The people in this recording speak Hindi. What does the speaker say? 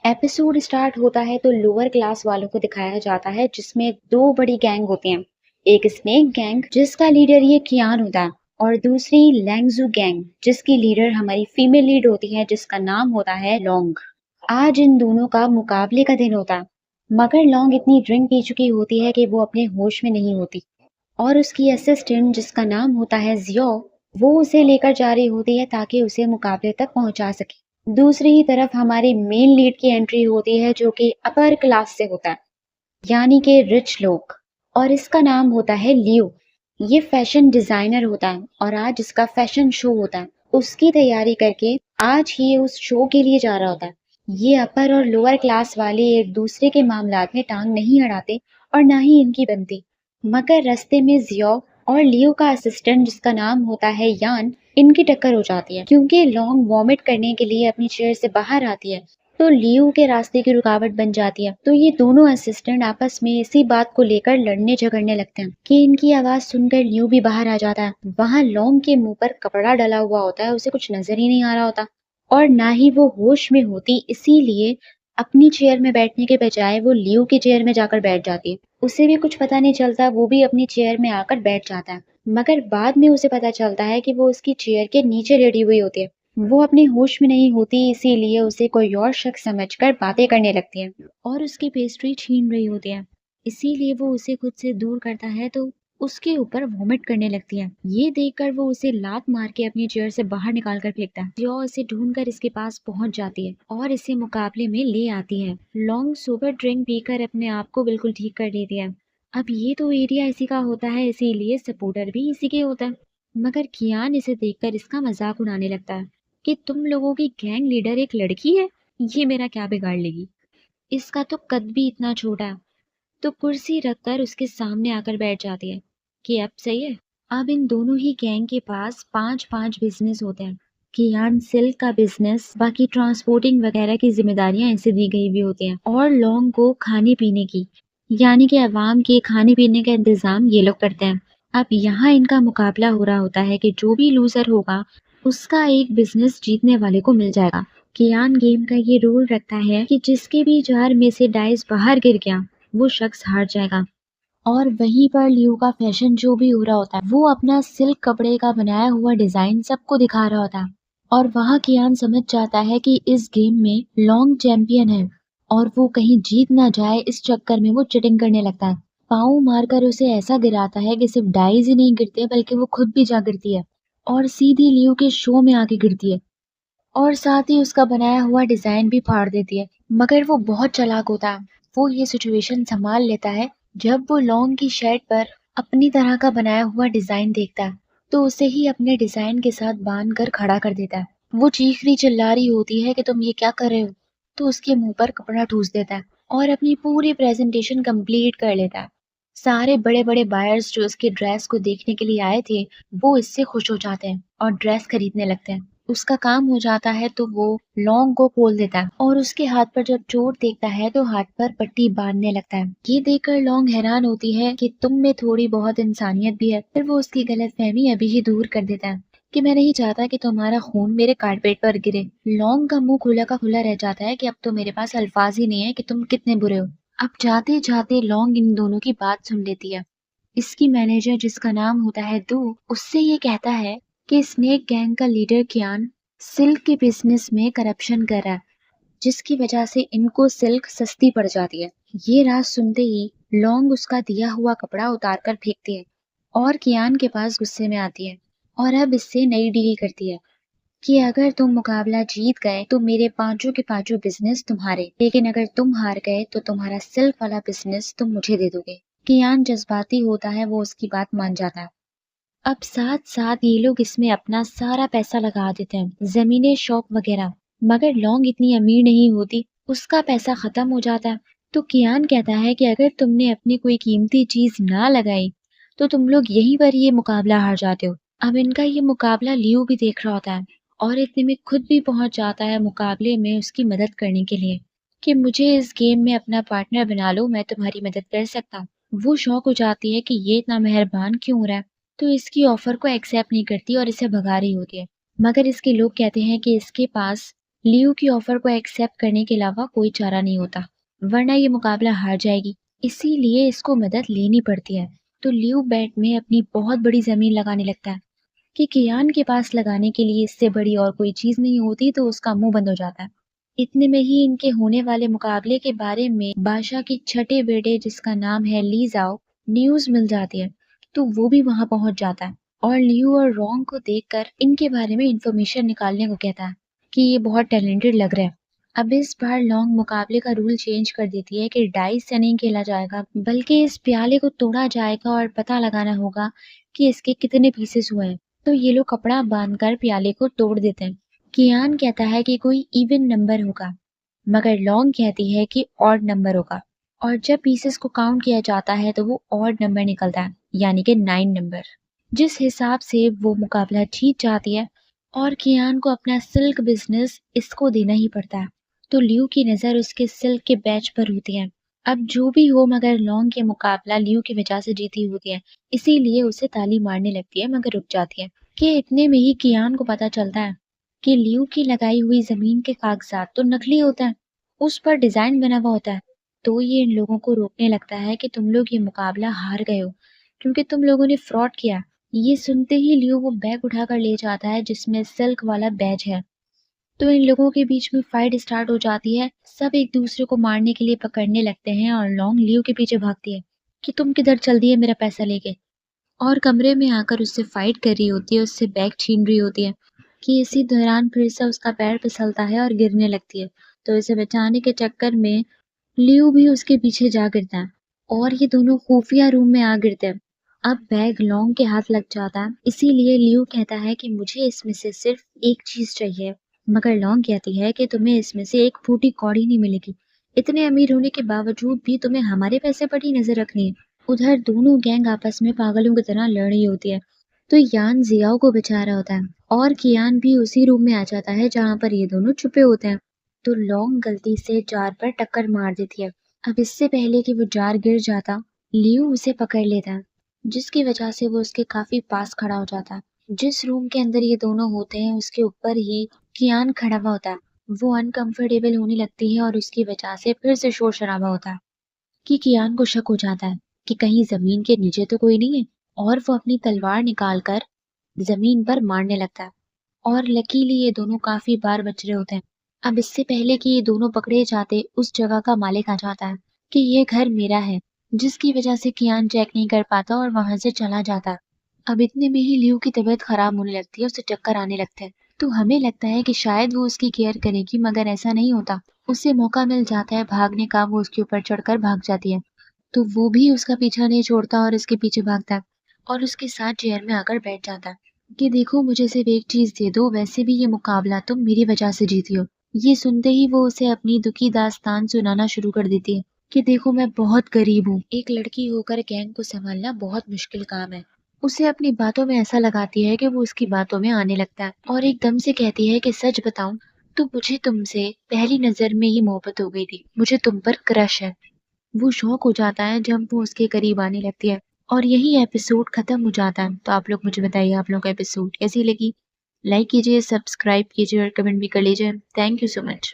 एपिसोड स्टार्ट होता है तो लोअर क्लास वालों को दिखाया जाता है जिसमें दो बड़ी गैंग होती हैं। एक स्नेक गैंग जिसका लीडर ये कियान होता है और दूसरी लैंगजू गैंग जिसकी लीडर हमारी फीमेल लीड होती है जिसका नाम होता है लॉन्ग। आज इन दोनों का मुकाबले का दिन होता है मगर लॉन्ग इतनी ड्रिंक पी चुकी होती है कि वो अपने होश में नहीं होती और उसकी असिस्टेंट जिसका नाम होता है जियो वो उसे लेकर जा रही होती है ताकि उसे मुकाबले तक पहुंचा सके। दूसरी ही तरफ हमारी मेन लीड की एंट्री होती है जो कि अपर क्लास से होता है यानी कि रिच लोग और इसका नाम होता है लियो। ये फैशन डिजाइनर होता है और आज इसका फैशन शो होता है। उसकी तैयारी करके आज ही उस शो के लिए जा रहा होता है। ये अपर और लोअर क्लास वाले एक दूसरे के मामलात में टांग नहीं अड़ाते और ना ही इनकी बनती। मगर रास्ते में जियो और लियो का असिस्टेंट जिसका नाम होता है यान इनकी टक्कर हो जाती है क्योंकि लॉन्ग वॉमिट करने के लिए अपनी चेयर से बाहर आती है तो लियो के रास्ते की रुकावट बन जाती है। तो ये दोनों असिस्टेंट आपस में इसी बात को लेकर लड़ने झगड़ने लगते हैं कि इनकी आवाज सुनकर लियो भी बाहर आ जाता है। वहां लॉन्ग के मुंह पर कपड़ा डला हुआ होता है, उसे कुछ नजर ही नहीं आ रहा होता और ना ही वो होश में होती, इसीलिए अपनी चेयर में बैठने के बजाय वो लियो की चेयर में जाकर बैठ जाती है। उसे भी कुछ पता नहीं चलता, वो भी अपनी चेयर में आकर बैठ जाता है मगर बाद में उसे पता चलता है कि वो उसकी चेयर के नीचे लेटी हुई होती है। वो अपने होश में नहीं होती, इसीलिए उसे कोई और शख्स समझकर बातें करने लगती है और उसकी पेस्ट्री छीन रही होती है। इसीलिए वो उसे खुद से दूर करता है तो उसके ऊपर वॉमिट करने लगती है। ये देखकर वो उसे लात मार के अपनी चेयर से बाहर निकाल कर फेंकता है। जो इसे ढूंढकर इसके पास पहुंच जाती है और इसे मुकाबले में ले आती है। लॉन्ग सुपर ड्रिंक पीकर अपने आप को बिल्कुल ठीक कर देती है। अब ये तो एरिया इसी का होता है, इसीलिए सपोर्टर भी इसी के होता है। मगर कियान इसे देखकर इसका मजाक उड़ाने लगता है कि तुम लोगों की गैंग लीडर एक लड़की है, ये मेरा क्या बिगाड़ लेगी, इसका तो कद भी इतना छोटा है। तो कुर्सी रखकर उसके सामने आकर बैठ जाती है कि अब सही है। अब इन दोनों ही गैंग के पास 5-5 बिजनेस होते हैं। कियान सिल्क का बिजनेस, बाकी ट्रांसपोर्टिंग वगैरह की जिम्मेदारियां इसे दी गई भी होती हैं और लॉन्ग को खाने पीने की यानी कि अवाम के खाने पीने का इंतजाम ये लोग करते हैं। अब यहाँ इनका मुकाबला हो रहा होता है कि जो भी लूजर होगा उसका एक बिजनेस जीतने वाले को मिल जाएगा। कियान गेम का ये रूल रखता है कि जिसके भी जार में से डाइस बाहर गिर गया वो शख्स हार जाएगा। और वहीं पर लियो का फैशन जो भी हो रहा होता है वो अपना सिल्क कपड़े का बनाया हुआ डिजाइन सबको दिखा रहा होता है और वहाँ कियान समझ जाता है कि इस गेम में लॉन्ग चैंपियन है और वो कहीं जीत ना जाए, इस चक्कर में वो चिटिंग करने लगता है। पाँव मारकर उसे ऐसा गिराता है कि सिर्फ डाइज ही नहीं गिरते बल्कि वो खुद भी जा गिरती है और सीधी लियो के शो में आके गिरती है और साथ ही उसका बनाया हुआ डिजाइन भी फाड़ देती है। मगर वो बहुत चालाक होता है, वो ये सिचुएशन संभाल लेता है। जब वो लॉन्ग की शर्ट पर अपनी तरह का बनाया हुआ डिजाइन देखता है तो उसे ही अपने डिजाइन के साथ बांध कर खड़ा कर देता है। वो चीख रही चिल्ला रही होती है कि तुम ये क्या कर रहे हो, तो उसके मुंह पर कपड़ा ठूस देता है और अपनी पूरी प्रेजेंटेशन कंप्लीट कर लेता है। सारे बड़े बड़े बायर्स जो उसके ड्रेस को देखने के लिए आए थे वो इससे खुश हो जाते हैं और ड्रेस खरीदने लगते हैं। उसका काम हो जाता है तो वो लॉन्ग को खोल देता है और उसके हाथ पर जब चोट देखता है तो हाथ पर पट्टी बांधने लगता है। ये देखकर लॉन्ग हैरान होती है कि तुम में थोड़ी बहुत इंसानियत भी है। फिर वो उसकी गलतफहमी अभी ही दूर कर देता है कि मैं नहीं चाहता कि तुम्हारा खून मेरे कारपेट पर गिरे। लॉन्ग का मुंह खुला का खुला रह जाता है कि अब तो मेरे पास अल्फाज ही नहीं है कि तुम कितने बुरे हो। अब जाते जाते लॉन्ग इन दोनों की बात सुन लेती है। इसकी मैनेजर जिसका नाम होता है दू उससे ये कहता है कि स्नेक गैंग का लीडर कियान सिल्क के बिजनेस में करप्शन कर रहा है जिसकी वजह से इनको सिल्क सस्ती पड़ जाती है। ये राज सुनते ही लॉन्ग उसका दिया हुआ कपड़ा उतार कर फेंकती है और कियान के पास गुस्से में आती है और अब इससे नई डील करती है कि अगर तुम मुकाबला जीत गए तो मेरे पांचों के पांचों बिजनेस तुम्हारे, लेकिन अगर तुम हार गए तो तुम्हारा सिल्क वाला बिजनेस तुम मुझे दे दोगे। कियान जज्बाती होता है, वो उसकी बात मान जाता है। अब साथ साथ ये लोग इसमें अपना सारा पैसा लगा देते हैं, जमीनें शॉप वगैरह। मगर लॉन्ग इतनी अमीर नहीं होती, उसका पैसा खत्म हो जाता है। तो कियान कहता है कि अगर तुमने अपनी कोई कीमती चीज ना लगाई तो तुम लोग यहीं पर ये मुकाबला हार जाते हो। अब इनका ये मुकाबला लियो भी देख रहा होता है और इतने में खुद भी पहुंच जाता है मुकाबले में उसकी मदद करने के लिए कि मुझे इस गेम में अपना पार्टनर बना लो, मैं तुम्हारी मदद कर सकता हूँ। वो शौक हो जाती है कि ये इतना मेहरबान क्यों हो रहा है, तो इसकी ऑफर को एक्सेप्ट नहीं करती और इसे भगा रही होती है। मगर इसके लोग कहते हैं कि इसके पास लियू की ऑफर को एक्सेप्ट करने के अलावा कोई चारा नहीं होता, वरना ये मुकाबला हार जाएगी। इसीलिए इसको मदद लेनी पड़ती है। तो लियू बेट में अपनी बहुत बड़ी जमीन लगाने लगता है कि कियान के पास लगाने के लिए इससे बड़ी और कोई चीज नहीं होती, तो उसका मुंह बंद हो जाता है। इतने में ही इनके होने वाले मुकाबले के बारे में बादशाह के छठे बेटे, जिसका नाम है ली जाओ, न्यूज मिल जाती है। तो वो भी वहां पहुंच जाता है और लियू और रोंग को देखकर इनके बारे में इंफॉर्मेशन निकालने को कहता है कि ये बहुत टैलेंटेड लग रहा है। अब इस बार लॉन्ग मुकाबले का रूल चेंज कर देती है कि डाइस से नहीं खेला जाएगा, बल्कि इस प्याले को तोड़ा जाएगा और पता लगाना होगा कि इसके कितने पीसेस हुए हैं। तो ये लोग कपड़ा बांधकर प्याले को तोड़ देते हैं। कियान कहता है कि कोई इवन नंबर होगा, मगर लॉन्ग कहती है कि ऑड नंबर होगा। और जब पीसेस को काउंट किया जाता है तो वो ऑड नंबर निकलता है, यानी कि 9 नंबर। जिस हिसाब से वो मुकाबला जीत जाती है और कियान को अपना सिल्क बिजनेस इसको देना ही पड़ता है। तो लियू की नजर उसके सिल्क के बैच पर होती है। अब जो भी हो, मगर लॉन्ग के मुकाबला लियू की वजह से जीती होती है, इसीलिए उसे ताली मारने लगती है, मगर रुक जाती है। कि इतने में ही कियान को पता चलता है कि लियू की लगाई हुई जमीन के कागजात तो नकली होता है, उस पर डिजाइन बना हुआ होता है। तो ये इन लोगों को रोकने लगता है कि तुम लोग ये मुकाबला हार गए हो, क्योंकि तुम लोगों ने फ्रॉड किया। ये सुनते ही लियू वो बैग उठाकर ले जाता है जिसमें सिल्क वाला बैज है। तो इन लोगों के बीच में फाइट स्टार्ट हो जाती है। सब एक दूसरे को मारने के लिए पकड़ने लगते हैं और लॉन्ग लियू के पीछे भागती है कि तुम किधर चल दिए मेरा पैसा लेके, और कमरे में आकर उससे फाइट कर रही होती है, उससे बैग छीन रही होती है। कि इसी दौरान फिर से उसका पैर फिसलता है और गिरने लगती है। तो इसे बचाने के चक्कर में लियू भी उसके पीछे जा गिरता है और ये दोनों खुफिया रूम में आ गिरते हैं। अब बैग लॉन्ग के हाथ लग जाता है, इसीलिए लियू कहता है कि मुझे इसमें से सिर्फ एक चीज चाहिए, मगर लॉन्ग कहती है कि तुम्हें इसमें से एक फूटी कौड़ी नहीं मिलेगी। इतने अमीर होने के बावजूद भी तुम्हें हमारे पैसे पर ही नजर रखनी है। उधर दोनों गैंग आपस में पागलों की तरह लड़ रही होती है। तो यान जियाओ को बचा रहा होता है और कियान भी उसी रूम में आ जाता है जहाँ पर ये दोनों छुपे होते हैं। तो लॉन्ग गलती से जार पर टक्कर मार देती है। अब इससे पहले कि वो जार गिर जाता, लियू उसे पकड़ लेता है, जिसकी वजह से वो उसके काफी पास खड़ा हो जाता है। जिस रूम के अंदर ये दोनों होते हैं उसके ऊपर ही कियान खड़ा हुआ होता है। वो अनकंफर्टेबल होने लगती है और उसकी वजह से फिर से शोर शराबा होता है। कि कियान को शक हो जाता है कि कहीं जमीन के नीचे तो कोई नहीं है, और वो अपनी तलवार निकालकर जमीन पर मारने लगता है। और लकीली ये दोनों काफी बार बच रहे होते हैं। अब इससे पहले कि ये दोनों पकड़े जाते, उस जगह का मालिक आ जाता है कि ये घर मेरा है, जिसकी वजह से कियान चेक नहीं कर पाता और वहां से चला जाता है। अब इतने में ही लियू की तबीयत खराब होने लगती है, उसे चक्कर आने लगते हैं। तो हमें लगता है कि शायद वो उसकी केयर करेगी, मगर ऐसा नहीं होता। उसे मौका मिल जाता है भागने का, वो उसके ऊपर चढ़कर भाग जाती है। तो वो भी उसका पीछा नहीं छोड़ता और उसके पीछे भागता है और उसके साथ चेयर में आकर बैठ जाता है कि देखो मुझे सिर्फ एक चीज दे दो, वैसे भी ये मुकाबला तुम मेरी वजह से जीती हो। ये सुनते ही वो उसे अपनी दुखी दास्तान सुनाना शुरू कर देती है कि देखो मैं बहुत गरीब हूँ, एक लड़की होकर गैंग को संभालना बहुत मुश्किल काम है। उसे अपनी बातों में ऐसा लगाती है कि वो उसकी बातों में आने लगता है और एकदम से कहती है कि सच बताऊं तो मुझे तुमसे पहली नजर में ही मोहब्बत हो गई थी, मुझे तुम पर क्रश है। वो शॉक हो जाता है जब वो उसके करीब आने लगती है और यही एपिसोड खत्म हो जाता है। तो आप लोग मुझे बताइए आप लोगों को एपिसोड कैसी लगी। लाइक कीजिए, सब्सक्राइब कीजिए और कमेंट भी कर लीजिए। Thank you so much.